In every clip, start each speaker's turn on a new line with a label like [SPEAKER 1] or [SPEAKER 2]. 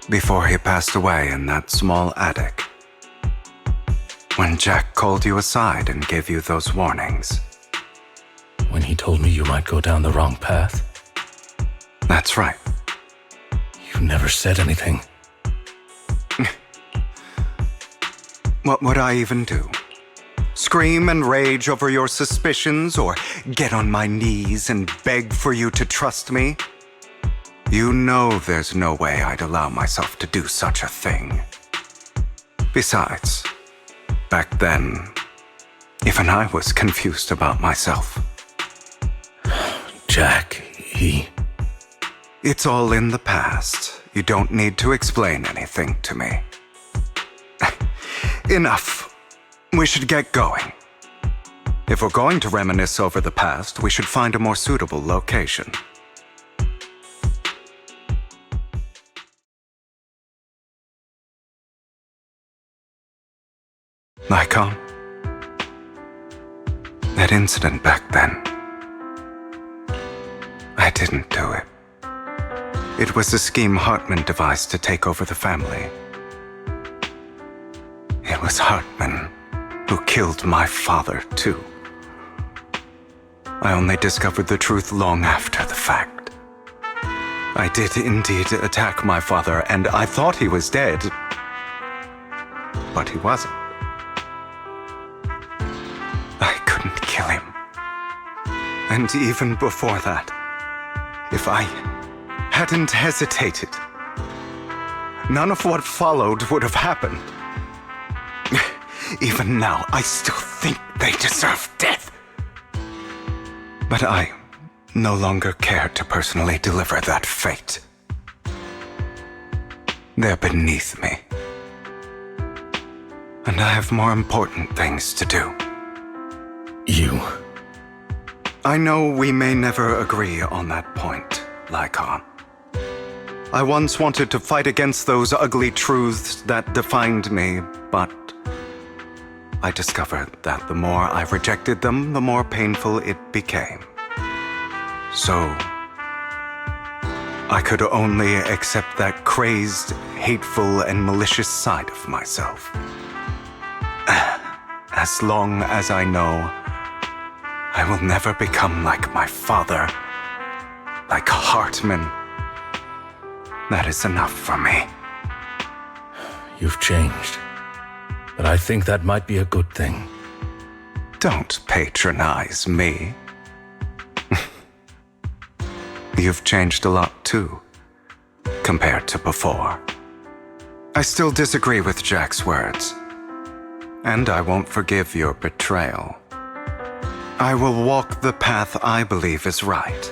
[SPEAKER 1] Before he passed away in that small attic. When Jack called you aside and gave you those warnings.
[SPEAKER 2] When he told me you might go down the wrong path?
[SPEAKER 1] That's right.
[SPEAKER 2] You never said anything.
[SPEAKER 1] What would I even do? Scream and rage over your suspicions, or get on my knees and beg for you to trust me? You know there's no way I'd allow myself to do such a thing. Besides, back then, even I was confused about myself.
[SPEAKER 2] Jack,
[SPEAKER 1] It's all in the past. You don't need to explain anything to me. Enough. We should get going. If we're going to reminisce over the past, we should find a more suitable location. Lycaon? That incident back then. I didn't do it. It was a scheme Hartman devised to take over the family. It was Hartman who killed my father, too. I only discovered the truth long after the fact. I did indeed attack my father, and I thought he was dead. But he wasn't. I couldn't kill him. And even before that, if I hadn't hesitated, none of what followed would have happened. Even now, I still think they deserve death. But I no longer care to personally deliver that fate. They're beneath me. And I have more important things to do. I know we may never agree on that point, Lycaon. I once wanted to fight against those ugly truths that defined me, but I discovered that the more I rejected them, the more painful it became. So, I could only accept that crazed, hateful, and malicious side of myself. As long as I know I will never become like my father, like Hartman, that is enough for me.
[SPEAKER 2] You've changed. But I think that might be a good thing.
[SPEAKER 1] Don't patronize me. You've changed a lot too, compared to before. I still disagree with Jack's words, and I won't forgive your betrayal. I will walk the path I believe is right,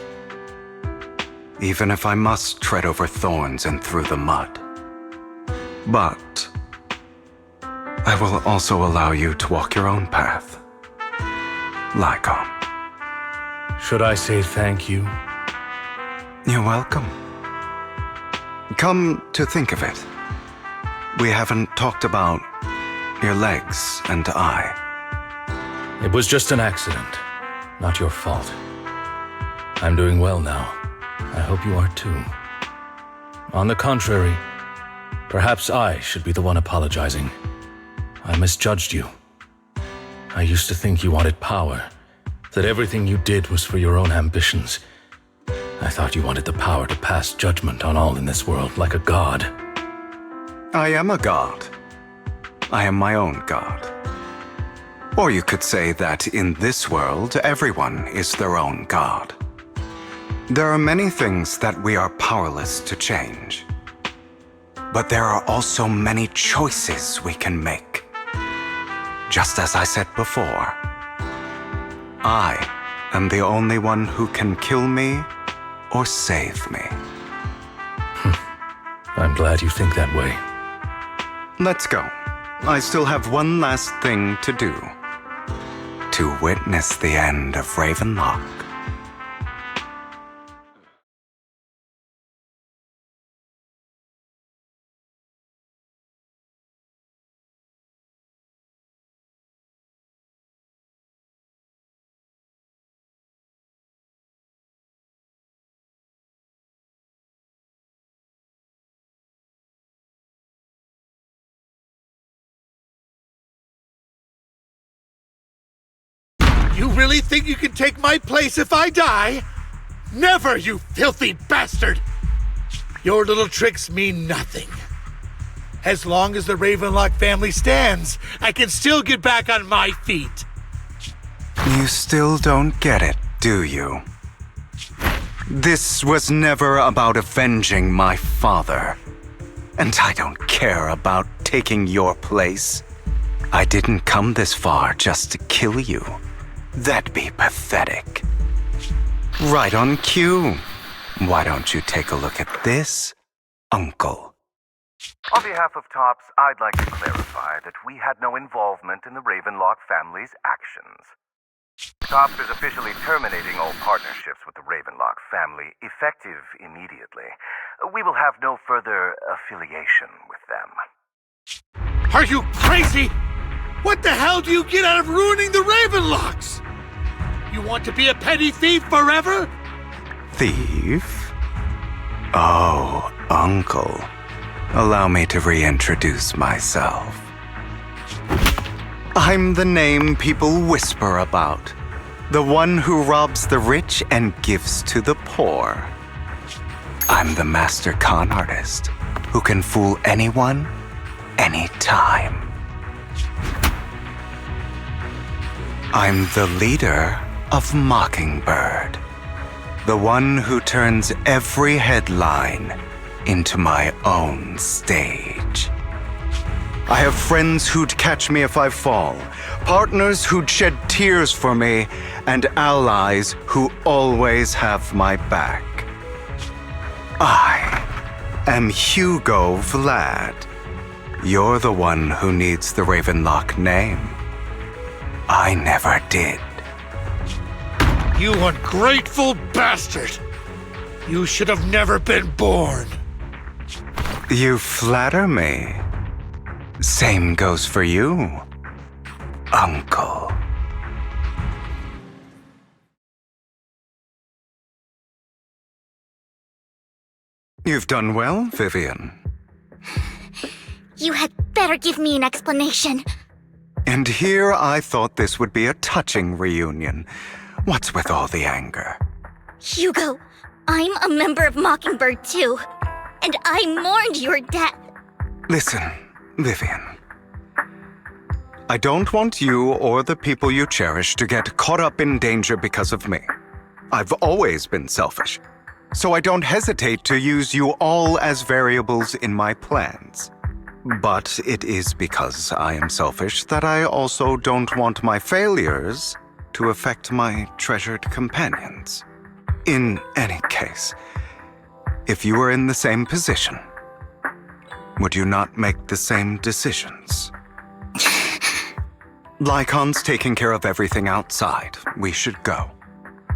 [SPEAKER 1] even if I must tread over thorns and through the mud. But I will also allow you to walk your own path, Lycaon.
[SPEAKER 2] Should I say thank you?
[SPEAKER 1] You're welcome. Come to think of it, we haven't talked about your legs and eye.
[SPEAKER 2] It was just an accident, not your fault. I'm doing well now. I hope you are too. On the contrary, perhaps I should be the one apologizing. I misjudged you. I used to think you wanted power, that everything you did was for your own ambitions. I thought you wanted the power to pass judgment on all in this world like a god.
[SPEAKER 1] I am a god. I am my own god. Or you could say that in this world, everyone is their own god. There are many things that we are powerless to change. But there are also many choices we can make. Just as I said before, I am the only one who can kill me or save me.
[SPEAKER 2] I'm glad you think that way.
[SPEAKER 1] Let's go. I still have one last thing to do. To witness the end of Ravenlock.
[SPEAKER 3] You really think you can take my place if I die? Never, you filthy bastard! Your little tricks mean nothing. As long as the Ravenlock family stands, I can still get back on my feet.
[SPEAKER 1] You still don't get it, do you? This was never about avenging my father. And I don't care about taking your place. I didn't come this far just to kill you. That'd be pathetic. Right on cue. Why don't you take a look at this, Uncle?
[SPEAKER 4] On behalf of TOPS, I'd like to clarify that we had no involvement in the Ravenlock family's actions. TOPS is officially terminating all partnerships with the Ravenlock family, effective immediately. We will have no further affiliation with them.
[SPEAKER 3] Are you crazy? What the hell do you get out of ruining the Ravenlocks? You want to be a petty thief forever?
[SPEAKER 1] Thief? Oh, Uncle. Allow me to reintroduce myself. I'm the name people whisper about. The one who robs the rich and gives to the poor. I'm the master con artist who can fool anyone, anytime. I'm the leader of Mockingbird. The one who turns every headline into my own stage. I have friends who'd catch me if I fall, partners who'd shed tears for me, and allies who always have my back. I am Hugo Vlad. You're the one who needs the Ravenlock name. I never did.
[SPEAKER 3] You ungrateful bastard! You should have never been born.
[SPEAKER 1] You flatter me. Same goes for you, Uncle. You've done well, Vivian.
[SPEAKER 5] You had better give me an explanation.
[SPEAKER 1] And here I thought this would be a touching reunion. What's with all the anger?
[SPEAKER 5] Hugo, I'm a member of Mockingbird too, and I mourned your death.
[SPEAKER 1] Listen, Vivian. I don't want you or the people you cherish to get caught up in danger because of me. I've always been selfish, so I don't hesitate to use you all as variables in my plans. But it is because I am selfish that I also don't want my failures to affect my treasured companions. In any case, if you were in the same position, would you not make the same decisions? Lycaon's taking care of everything outside. We should go.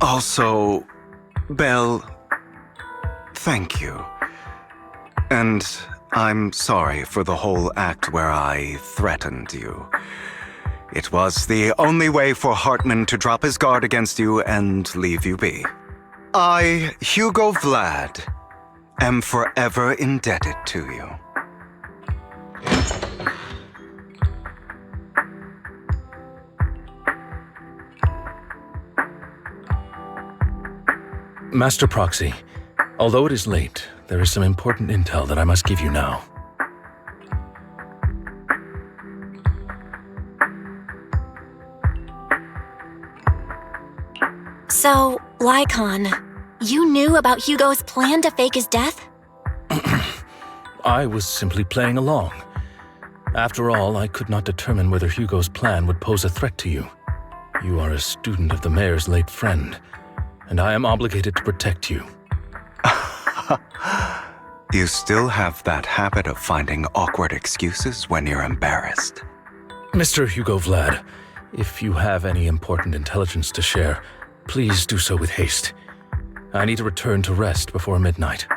[SPEAKER 1] Also, Belle, thank you. And I'm sorry for the whole act where I threatened you. It was the only way for Hartman to drop his guard against you and leave you be. I, Hugo Vlad, am forever indebted to you.
[SPEAKER 2] Master Proxy, although it is late, there is some important intel that I must give you now.
[SPEAKER 6] So, Lycaon, you knew about Hugo's plan to fake his death?
[SPEAKER 2] I was simply playing along. After all, I could not determine whether Hugo's plan would pose a threat to you. You are a student of the mayor's late friend, and I am obligated to protect you.
[SPEAKER 1] You still have that habit of finding awkward excuses when you're embarrassed.
[SPEAKER 2] Mr. Hugo Vlad, if you have any important intelligence to share, please do so with haste. I need to return to rest before midnight.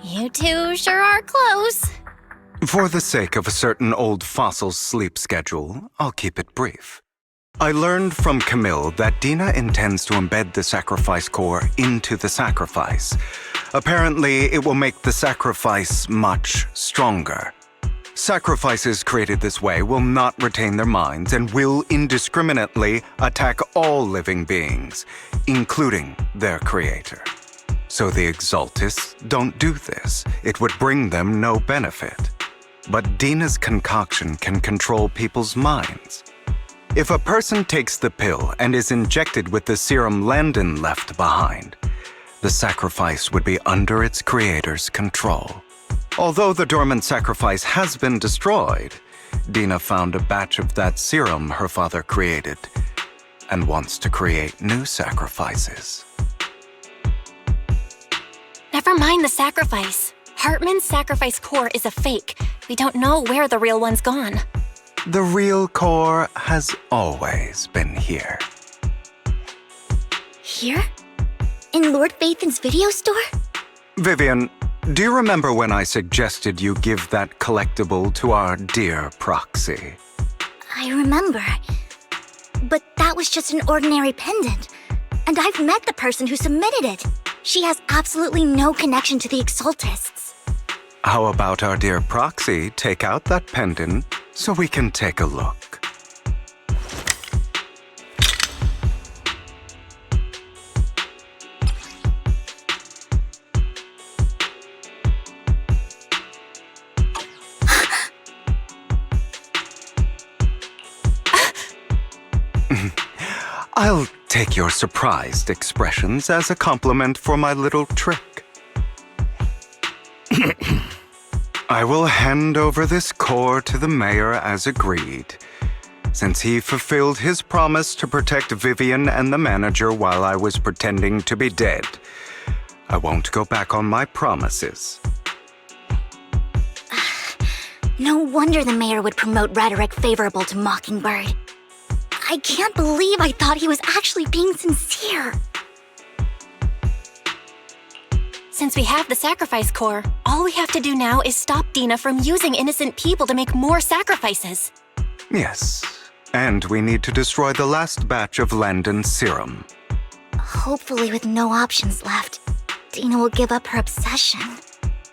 [SPEAKER 6] You two sure are close.
[SPEAKER 1] For the sake of a certain old fossil's sleep schedule, I'll keep it brief. I learned from Camille that Dina intends to embed the sacrifice core into the sacrifice. Apparently, it will make the sacrifice much stronger. Sacrifices created this way will not retain their minds and will indiscriminately attack all living beings, including their creator. So the Exaltists don't do this. It would bring them no benefit. But Dina's concoction can control people's minds. If a person takes the pill and is injected with the serum Landon left behind, the sacrifice would be under its creator's control. Although the dormant sacrifice has been destroyed, Dina found a batch of that serum her father created and wants to create new sacrifices.
[SPEAKER 6] Never mind the sacrifice. Hartman's sacrifice core is a fake. We don't know where the real one's gone.
[SPEAKER 1] The real core has always been here.
[SPEAKER 5] Here? In Lord Phaethon's video store?
[SPEAKER 1] Vivian, do you remember when I suggested you give that collectible to our dear proxy?
[SPEAKER 5] I remember. But that was just an ordinary pendant. And I've met the person who submitted it. She has absolutely no connection to the Exaltists.
[SPEAKER 1] How about our dear proxy take out that pendant so we can take a look? I'll take your surprised expressions as a compliment for my little trick. I will hand over this core to the mayor as agreed, since he fulfilled his promise to protect Vivian and the manager while I was pretending to be dead. I won't go back on my promises.
[SPEAKER 5] No wonder the mayor would promote rhetoric favorable to Mockingbird. I can't believe I thought he was actually being sincere.
[SPEAKER 6] Since we have the sacrifice core, all we have to do now is stop Dina from using innocent people to make more sacrifices.
[SPEAKER 1] Yes, and we need to destroy the last batch of Landon's serum.
[SPEAKER 5] Hopefully with no options left, Dina will give up her obsession.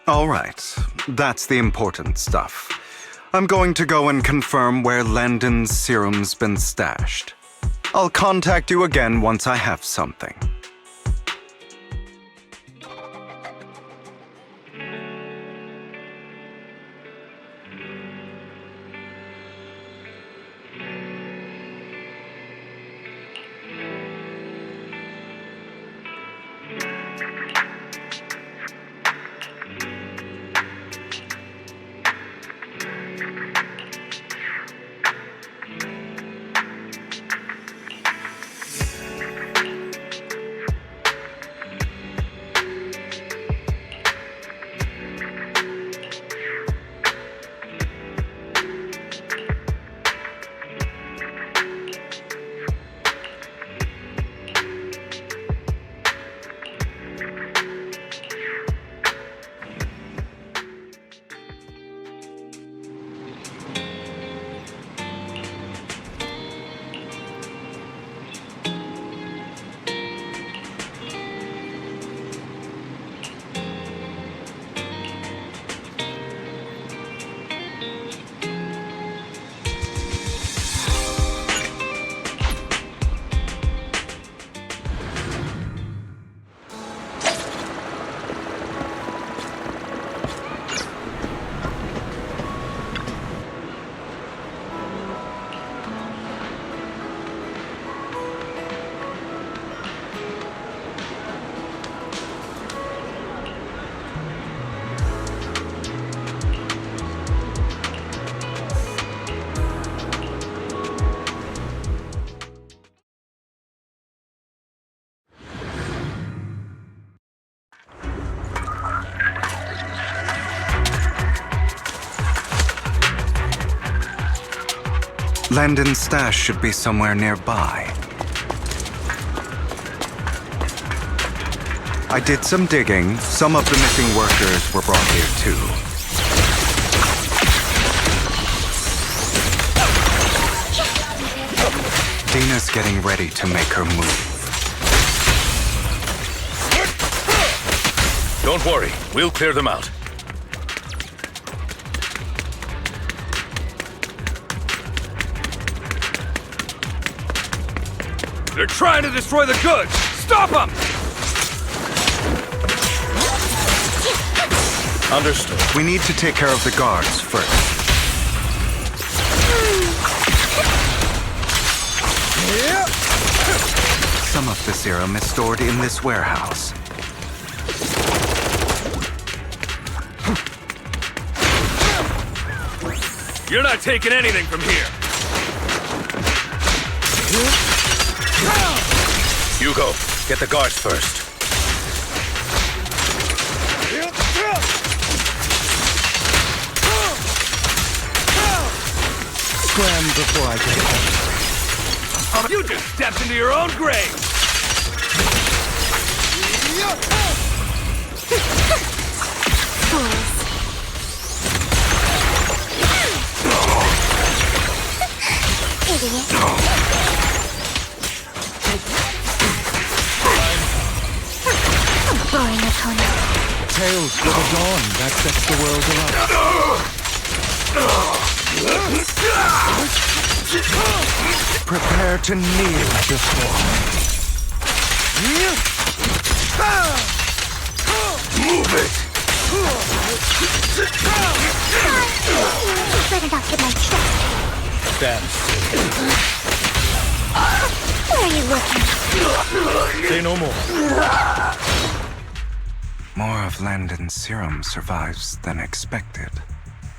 [SPEAKER 1] All right, that's the important stuff. I'm going to go and confirm where Landon's serum's been stashed. I'll contact you again once I have something. Landon's stash should be somewhere nearby. I did some digging. Some of the missing workers were brought here too. Dina's getting ready to make her move.
[SPEAKER 2] Don't worry, we'll clear them out. They're trying to destroy the goods! Stop them! Understood.
[SPEAKER 1] We need to take care of the guards first. Some of the serum is stored in this warehouse.
[SPEAKER 2] You're not taking anything from here! Hugo, get the guards first.
[SPEAKER 1] Scram before I get home.
[SPEAKER 2] You just stepped into your own grave!
[SPEAKER 5] Fools. Idiot. A boring opponent.
[SPEAKER 1] Tales for the dawn that sets the world alight. Prepare to kneel before me.
[SPEAKER 2] Move it!
[SPEAKER 5] You better not get my chest.
[SPEAKER 2] Stand still.
[SPEAKER 5] Where are you looking?
[SPEAKER 2] Say no more.
[SPEAKER 1] More of Landon's serum survives than expected.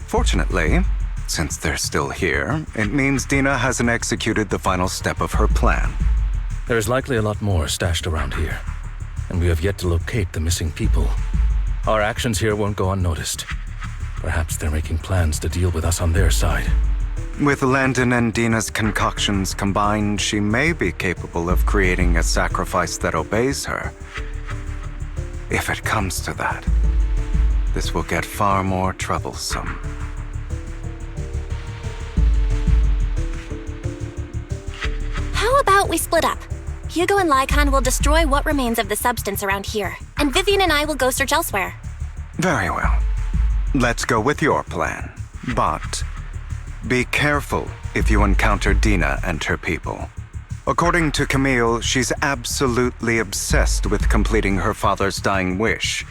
[SPEAKER 1] Fortunately, since they're still here, it means Dina hasn't executed the final step of her plan.
[SPEAKER 2] There is likely a lot more stashed around here, and we have yet to locate the missing people. Our actions here won't go unnoticed. Perhaps they're making plans to deal with us on their side.
[SPEAKER 1] With Landon and Dina's concoctions combined, she may be capable of creating a sacrifice that obeys her. If it comes to that, this will get far more troublesome.
[SPEAKER 6] How about we split up? Hugo and Lycaon will destroy what remains of the substance around here, and Vivian and I will go search elsewhere.
[SPEAKER 1] Very well. Let's go with your plan. But be careful if you encounter Dina and her people. According to Camille, she's absolutely obsessed with completing her father's dying wish.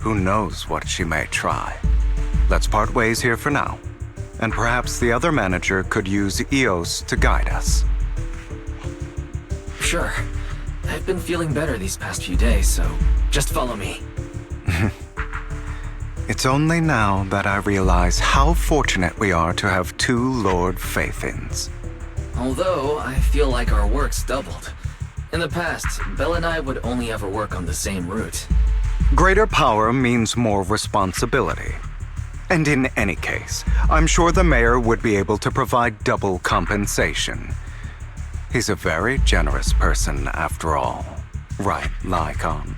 [SPEAKER 1] Who knows what she may try? Let's part ways here for now. And perhaps the other manager could use EOS to guide us.
[SPEAKER 7] Sure. I've been feeling better these past few days, so just follow me.
[SPEAKER 1] It's only now that I realize how fortunate we are to have two Lord Phaethons.
[SPEAKER 7] Although, I feel like our work's doubled. In the past, Belle and I would only ever work on the same route.
[SPEAKER 1] Greater power means more responsibility. And in any case, I'm sure the mayor would be able to provide double compensation. He's a very generous person, after all. Right, Lycaon?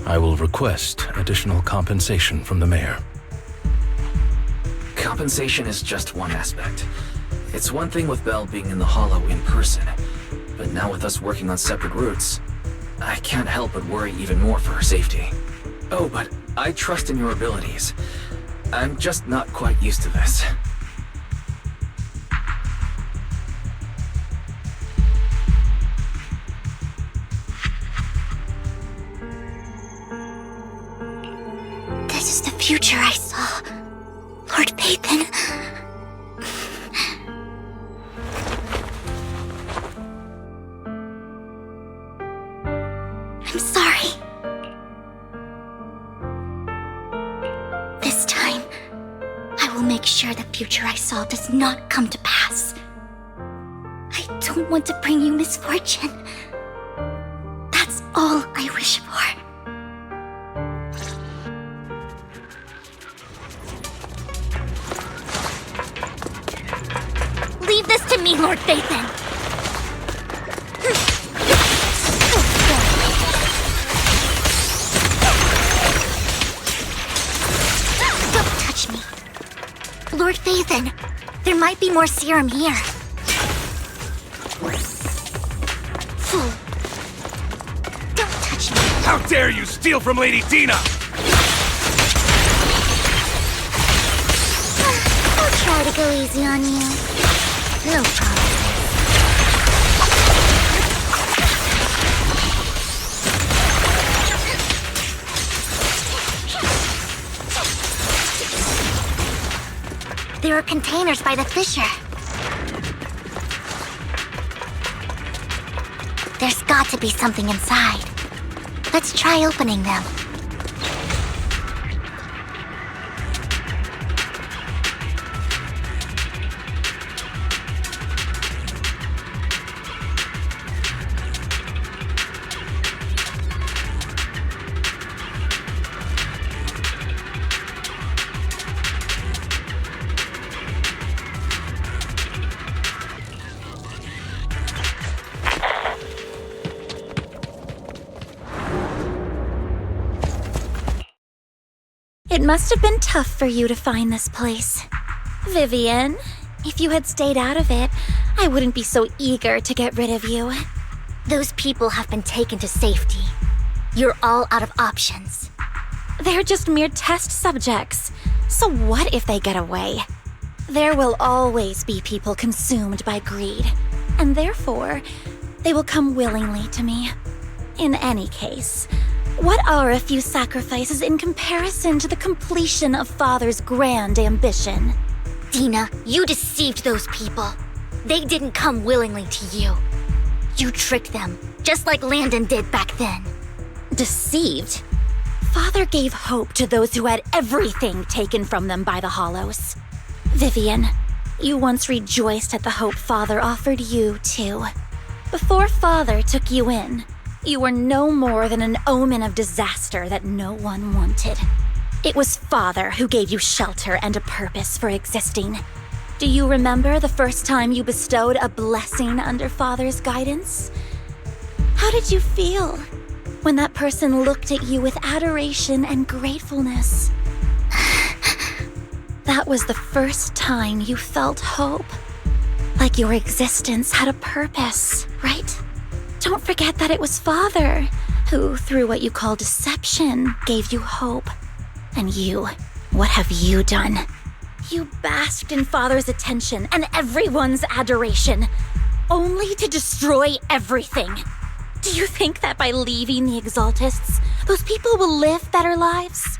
[SPEAKER 2] I will request additional compensation from the mayor.
[SPEAKER 7] Compensation is just one aspect. It's one thing with Belle being in the Hollow in person, but now with us working on separate routes, I can't help but worry even more for her safety. Oh, but I trust in your abilities. I'm just not quite used to this.
[SPEAKER 5] This is the future I saw. Lord Phaethon. I'm sorry. This time, I will make sure the future I saw does not come to pass. I don't want to bring you misfortune. That's all I wish for. Leave this to me, Lord Phaethon. Don't touch me. Lord Phaethon, there might be more serum here. Fool. Don't touch me.
[SPEAKER 2] How dare you steal from Lady Dina!
[SPEAKER 5] I'll try to go easy on you. No problem. There are containers by the fissure. There's got to be something inside. Let's try opening them.
[SPEAKER 8] It must have been tough for you to find this place. Vivian, if you had stayed out of it, I wouldn't be so eager to get rid of you.
[SPEAKER 5] Those people have been taken to safety. You're all out of options.
[SPEAKER 8] They're just mere test subjects. So what if they get away? There will always be people consumed by greed, and therefore, they will come willingly to me. In any case, what are a few sacrifices in comparison to the completion of Father's grand ambition?
[SPEAKER 5] Dina, you deceived those people. They didn't come willingly to you. You tricked them, just like Landon did back then.
[SPEAKER 8] Deceived? Father gave hope to those who had everything taken from them by the Hollows. Vivian, you once rejoiced at the hope Father offered you, too. Before Father took you in, you were no more than an omen of disaster that no one wanted. It was Father who gave you shelter and a purpose for existing. Do you remember the first time you bestowed a blessing under Father's guidance? How did you feel when that person looked at you with adoration and gratefulness? That was the first time you felt hope. Like your existence had a purpose, right? Don't forget that it was Father who, through what you call deception, gave you hope. And you, what have you done? You basked in Father's attention and everyone's adoration, only to destroy everything. Do you think that by leaving the Exaltists, those people will live better lives?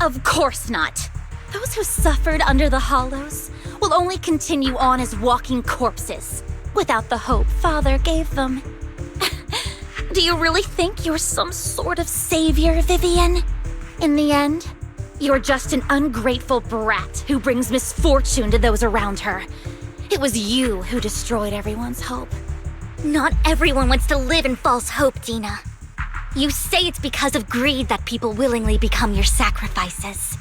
[SPEAKER 8] Of course not. Those who suffered under the Hollows will only continue on as walking corpses, without the hope Father gave them. Do you really think you're some sort of savior, Vivian? In the end, you're just an ungrateful brat who brings misfortune to those around her. It was you who destroyed everyone's hope.
[SPEAKER 5] Not everyone wants to live in false hope, Dina. You say it's because of greed that people willingly become your sacrifices.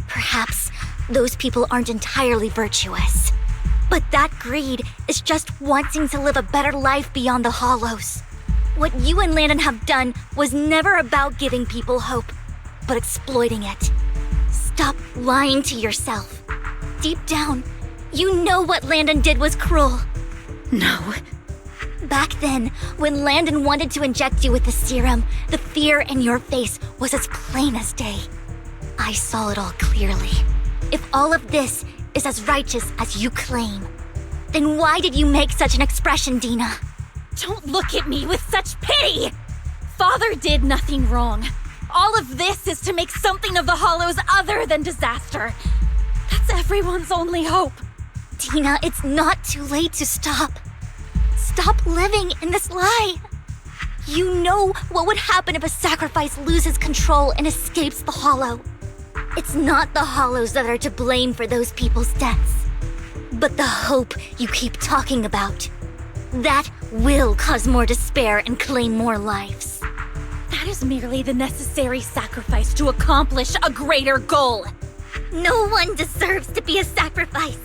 [SPEAKER 5] Perhaps those people aren't entirely virtuous. But that greed is just wanting to live a better life beyond the Hollows. What you and Landon have done was never about giving people hope, but exploiting it. Stop lying to yourself. Deep down, you know what Landon did was cruel.
[SPEAKER 8] No.
[SPEAKER 5] Back then, when Landon wanted to inject you with the serum, the fear in your face was as plain as day. I saw it all clearly. If all of this is as righteous as you claim, then why did you make such an expression, Dina?
[SPEAKER 8] Don't look at me with such pity! Father did nothing wrong. All of this is to make something of the Hollows other than disaster. That's everyone's only hope.
[SPEAKER 5] Dina, it's not too late to stop. Stop living in this lie. You know what would happen if a sacrifice loses control and escapes the Hollow. It's not the Hollows that are to blame for those people's deaths, but the hope you keep talking about. That will cause more despair and claim more lives.
[SPEAKER 8] That is merely the necessary sacrifice to accomplish a greater goal.
[SPEAKER 5] No one deserves to be a sacrifice.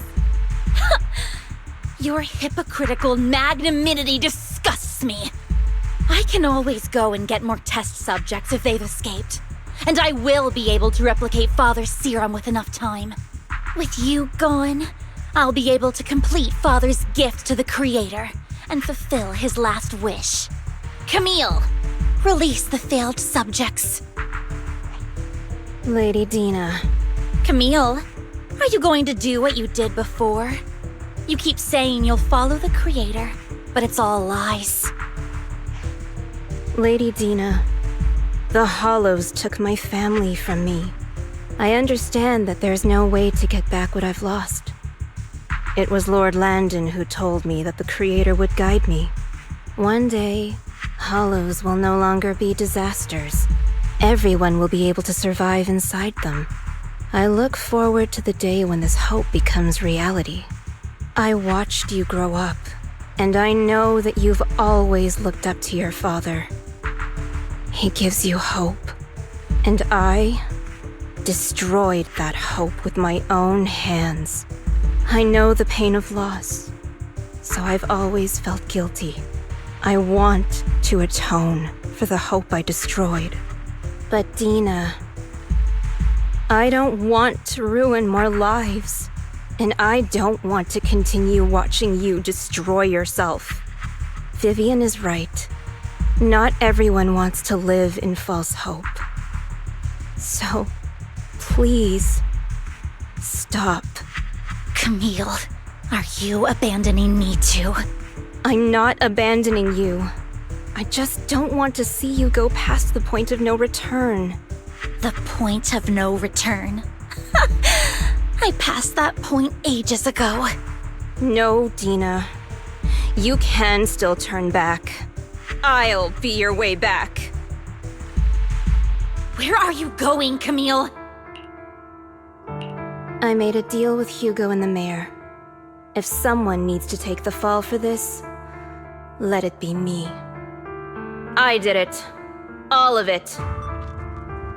[SPEAKER 8] Your hypocritical magnanimity disgusts me. I can always go and get more test subjects if they've escaped. And I will be able to replicate Father's serum with enough time. With you gone, I'll be able to complete Father's gift to the Creator and fulfill his last wish. Camille, release the failed subjects.
[SPEAKER 9] Lady Dina.
[SPEAKER 8] Camille, are you going to do what you did before? You keep saying you'll follow the Creator, but it's all lies.
[SPEAKER 9] Lady Dina, the Hollows took my family from me. I understand that there's no way to get back what I've lost. It was Lord Landon who told me that the Creator would guide me. One day, Hollows will no longer be disasters. Everyone will be able to survive inside them. I look forward to the day when this hope becomes reality. I watched you grow up, and I know that you've always looked up to your father. He gives you hope, and I destroyed that hope with my own hands. I know the pain of loss, so I've always felt guilty. I want to atone for the hope I destroyed. But Dina, I don't want to ruin more lives, and I don't want to continue watching you destroy yourself. Vivian is right. Not everyone wants to live in false hope. So, please, stop.
[SPEAKER 8] Camille, are you abandoning me too?
[SPEAKER 9] I'm not abandoning you. I just don't want to see you go past the point of no return.
[SPEAKER 8] The point of no return? I passed that point ages ago.
[SPEAKER 9] No, Dina. You can still turn back. I'll be your way back.
[SPEAKER 8] Where are you going, Camille?
[SPEAKER 9] I made a deal with Hugo and the mayor. If someone needs to take the fall for this, let it be me. I did it. All of it.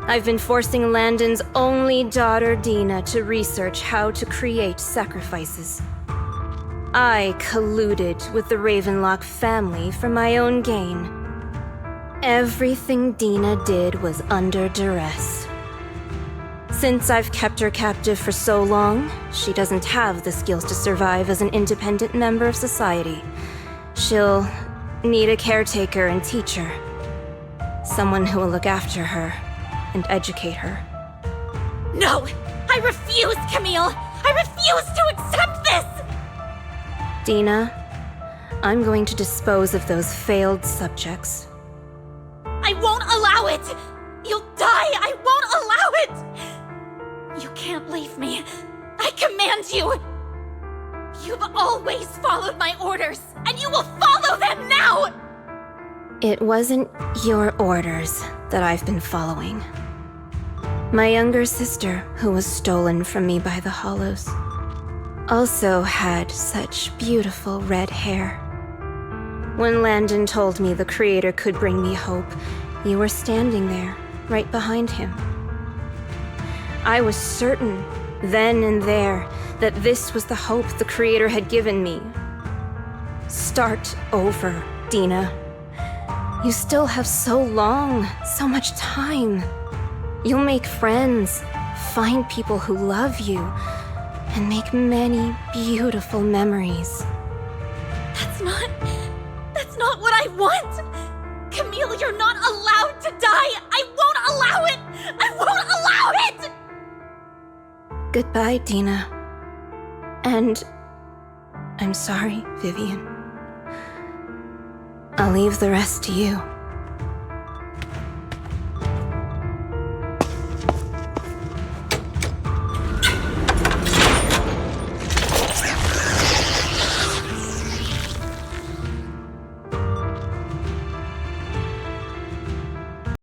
[SPEAKER 9] I've been forcing Landon's only daughter, Dina, to research how to create sacrifices. I colluded with the Ravenlock family for my own gain. Everything Dina did was under duress. Since I've kept her captive for so long, she doesn't have the skills to survive as an independent member of society. She'll need a caretaker and teacher. Someone who will look after her and educate her.
[SPEAKER 8] No! I refuse, Camille! I refuse to accept this!
[SPEAKER 9] Dina, I'm going to dispose of those failed subjects.
[SPEAKER 8] I won't allow it! You'll die! I won't allow it! You can't leave me. I command you! You've always followed my orders, and you will follow them now!
[SPEAKER 9] It wasn't your orders that I've been following. My younger sister, who was stolen from me by the Hollows, also had such beautiful red hair. When Landon told me the Creator could bring me hope, you were standing there, right behind him. I was certain, then and there, that this was the hope the Creator had given me. Start over, Dina. You still have so long, so much time. You'll make friends, find people who love you, and make many beautiful memories.
[SPEAKER 8] That's not what I want! Camille, you're not allowed to die! I won't allow it! I won't allow it!
[SPEAKER 9] Goodbye, Dina. And I'm sorry, Vivian. I'll leave the rest to you.